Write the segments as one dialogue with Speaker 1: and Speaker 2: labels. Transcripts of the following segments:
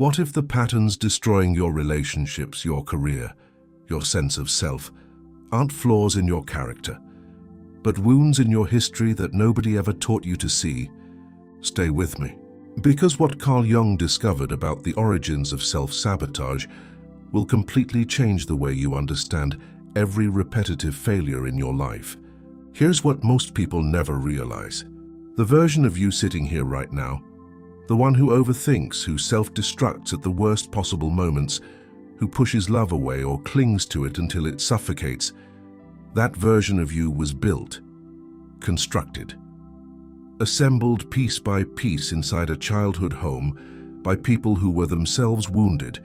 Speaker 1: What if the patterns destroying your relationships, your career, your sense of self, aren't flaws in your character, but wounds in your history that nobody ever taught you to see? Stay with me. Because what Carl Jung discovered about the origins of self-sabotage will completely change the way you understand every repetitive failure in your life. Here's what most people never realize. The version of you sitting here right now, the one who overthinks, who self-destructs at the worst possible moments, who pushes love away or clings to it until it suffocates, that version of you was built, constructed, assembled piece by piece inside a childhood home by people who were themselves wounded,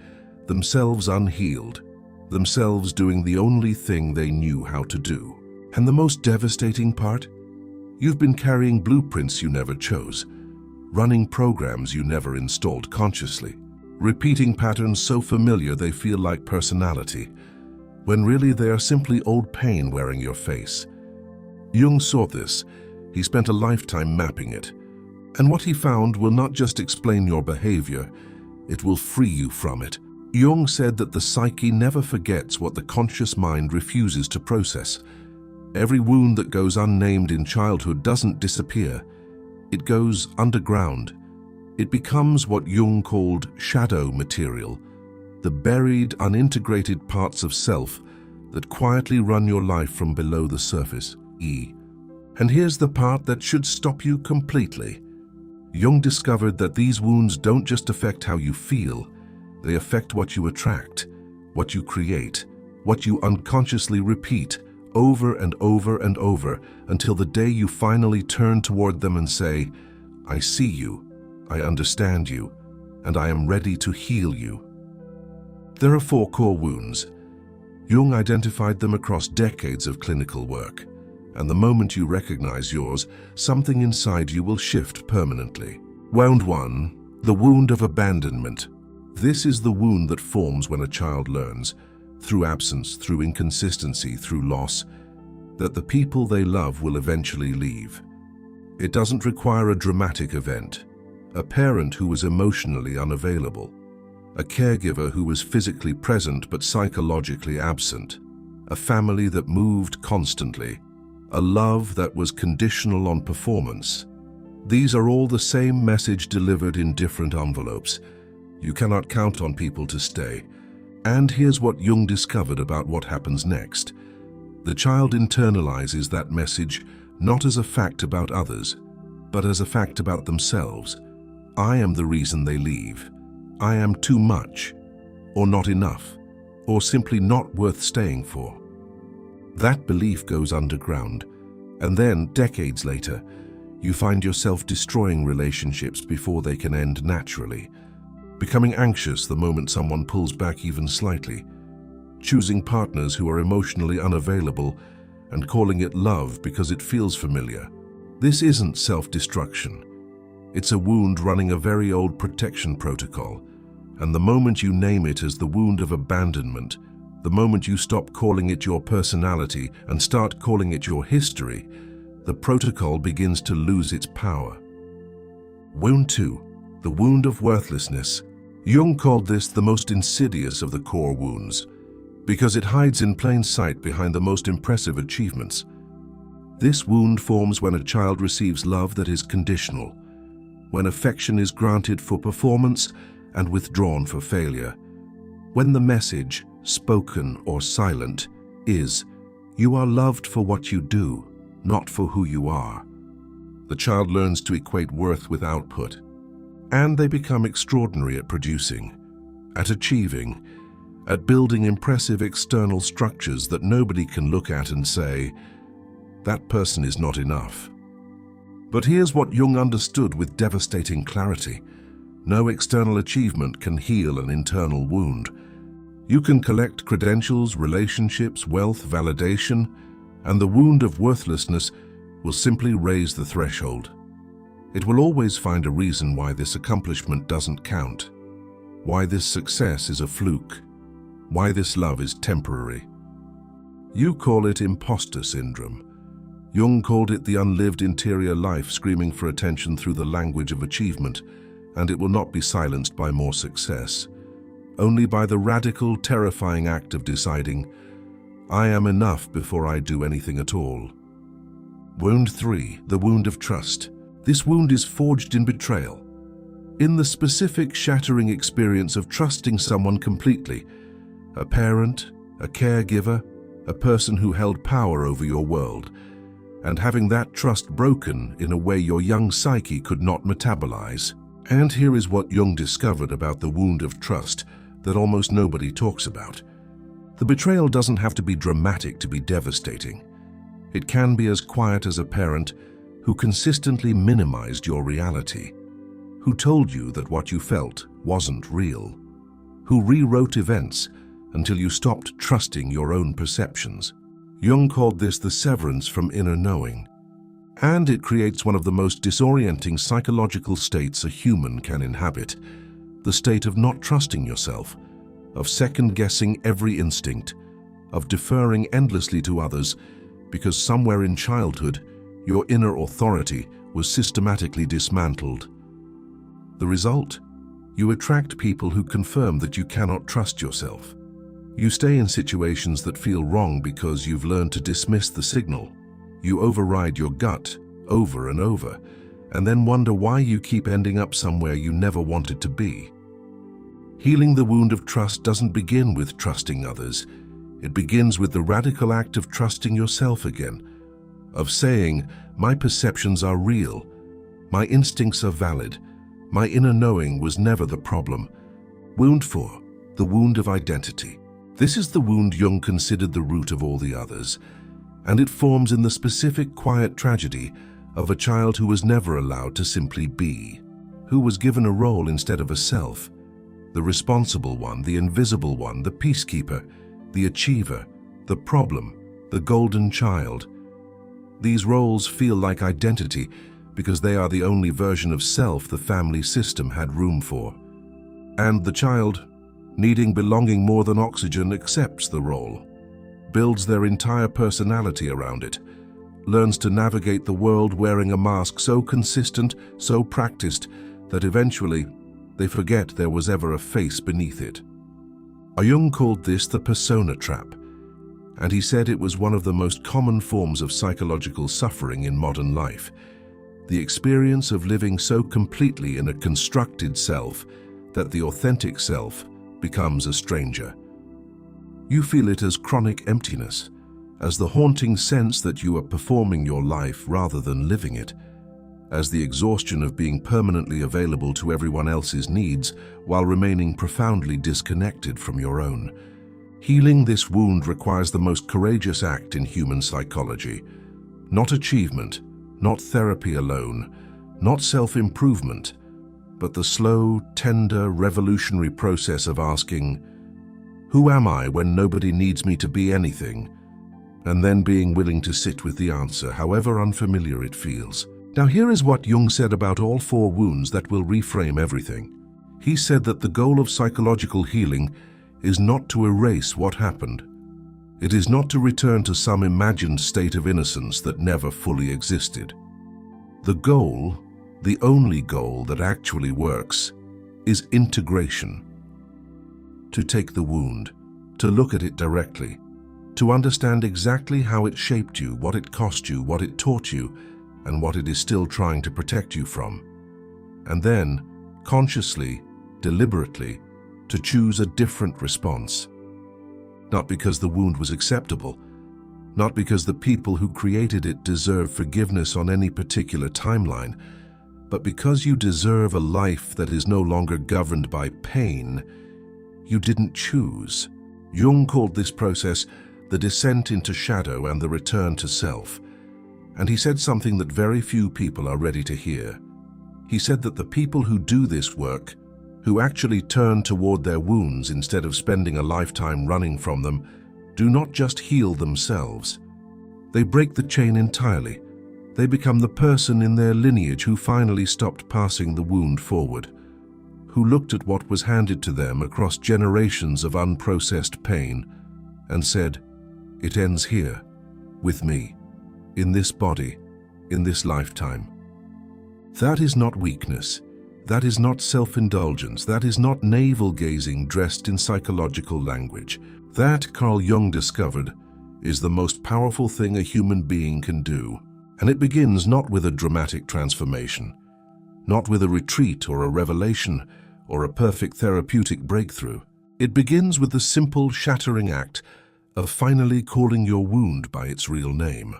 Speaker 1: themselves unhealed, themselves doing the only thing they knew how to do. And the most devastating part? You've been carrying blueprints you never chose, running programs you never installed consciously, repeating patterns so familiar they feel like personality, when really they are simply old pain wearing your face. Jung saw this. He spent a lifetime mapping it. And what he found will not just explain your behavior, it will free you from it. Jung said that the psyche never forgets what the conscious mind refuses to process. Every wound that goes unnamed in childhood doesn't disappear. It goes underground. It becomes what Jung called shadow material, the buried, unintegrated parts of self that quietly run your life from below the surface. And here's the part that should stop you completely. Jung discovered that these wounds don't just affect how you feel, they affect what you attract, what you create, what you unconsciously repeat over and over and over until the day you finally turn toward them and say, "I see you, I understand you, and I am ready to heal you." There are 4 core wounds. Jung identified them across decades of clinical work, and the moment you recognize yours, something inside you will shift permanently. Wound 1, the wound of abandonment. This is the wound that forms when a child learns, through absence, through inconsistency, through loss, that the people they love will eventually leave. It doesn't require a dramatic event, a parent who was emotionally unavailable, a caregiver who was physically present but psychologically absent, a family that moved constantly, a love that was conditional on performance. These are all the same message delivered in different envelopes. You cannot count on people to stay. And here's what Jung discovered about what happens next. The child internalizes that message not as a fact about others, but as a fact about themselves. I am the reason they leave. I am too much, or not enough, or simply not worth staying for. That belief goes underground, and then, decades later, you find yourself destroying relationships before they can end naturally, becoming anxious the moment someone pulls back even slightly, choosing partners who are emotionally unavailable and calling it love because it feels familiar. This isn't self-destruction. It's a wound running a very old protection protocol, and the moment you name it as the wound of abandonment, the moment you stop calling it your personality and start calling it your history, the protocol begins to lose its power. Wound 2, the wound of worthlessness. Jung called this the most insidious of the core wounds, because it hides in plain sight behind the most impressive achievements. This wound forms when a child receives love that is conditional, when affection is granted for performance and withdrawn for failure, when the message, spoken or silent, is, "You are loved for what you do, not for who you are." The child learns to equate worth with output, and they become extraordinary at producing, at achieving, at building impressive external structures that nobody can look at and say, "That person is not enough." But here's what Jung understood with devastating clarity. No external achievement can heal an internal wound. You can collect credentials, relationships, wealth, validation, and the wound of worthlessness will simply raise the threshold. It will always find a reason why this accomplishment doesn't count, why this success is a fluke, why this love is temporary. You call it imposter syndrome. Jung called it the unlived interior life screaming for attention through the language of achievement, and it will not be silenced by more success, only by the radical, terrifying act of deciding, I am enough before I do anything at all. Wound 3, the wound of trust. This wound is forged in betrayal, in the specific shattering experience of trusting someone completely, a parent, a caregiver, a person who held power over your world, and having that trust broken in a way your young psyche could not metabolize. And here is what Jung discovered about the wound of trust that almost nobody talks about. The betrayal doesn't have to be dramatic to be devastating. It can be as quiet as a parent who consistently minimized your reality, who told you that what you felt wasn't real, who rewrote events until you stopped trusting your own perceptions. Jung called this the severance from inner knowing, and it creates one of the most disorienting psychological states a human can inhabit, the state of not trusting yourself, of second-guessing every instinct, of deferring endlessly to others because somewhere in childhood your inner authority was systematically dismantled. The result? You attract people who confirm that you cannot trust yourself. You stay in situations that feel wrong because you've learned to dismiss the signal. You override your gut over and over, and then wonder why you keep ending up somewhere you never wanted to be. Healing the wound of trust doesn't begin with trusting others. It begins with the radical act of trusting yourself again, of saying, my perceptions are real, my instincts are valid, my inner knowing was never the problem. Wound 4, the wound of identity. This is the wound Jung considered the root of all the others, and it forms in the specific quiet tragedy of a child who was never allowed to simply be, who was given a role instead of a self, the responsible one, the invisible one, the peacekeeper, the achiever, the problem, the golden child. These roles feel like identity because they are the only version of self the family system had room for. And the child, needing belonging more than oxygen, accepts the role, builds their entire personality around it, learns to navigate the world wearing a mask so consistent, so practiced, that eventually they forget there was ever a face beneath it. Jung called this the persona trap, and he said it was one of the most common forms of psychological suffering in modern life, the experience of living so completely in a constructed self that the authentic self becomes a stranger. You feel it as chronic emptiness, as the haunting sense that you are performing your life rather than living it, as the exhaustion of being permanently available to everyone else's needs while remaining profoundly disconnected from your own. Healing this wound requires the most courageous act in human psychology. Not achievement, not therapy alone, not self-improvement, but the slow, tender, revolutionary process of asking, who am I when nobody needs me to be anything? And then being willing to sit with the answer, however unfamiliar it feels. Now here is what Jung said about all 4 wounds that will reframe everything. He said that the goal of psychological healing is not to erase what happened. It is not to return to some imagined state of innocence that never fully existed. The goal, the only goal that actually works, is integration. To take the wound, to look at it directly, to understand exactly how it shaped you, what it cost you, what it taught you, and what it is still trying to protect you from. And then, consciously, deliberately, to choose a different response. Not because the wound was acceptable, not because the people who created it deserve forgiveness on any particular timeline, but because you deserve a life that is no longer governed by pain you didn't choose. Jung called this process the descent into shadow and the return to self. And he said something that very few people are ready to hear. He said that the people who do this work, who actually turn toward their wounds instead of spending a lifetime running from them, do not just heal themselves. They break the chain entirely. They become the person in their lineage who finally stopped passing the wound forward, who looked at what was handed to them across generations of unprocessed pain and said, "It ends here, with me, in this body, in this lifetime." That is not weakness. That is not self-indulgence. That is not navel-gazing dressed in psychological language. That, Carl Jung discovered, is the most powerful thing a human being can do. And it begins not with a dramatic transformation, not with a retreat or a revelation or a perfect therapeutic breakthrough. It begins with the simple, shattering act of finally calling your wound by its real name.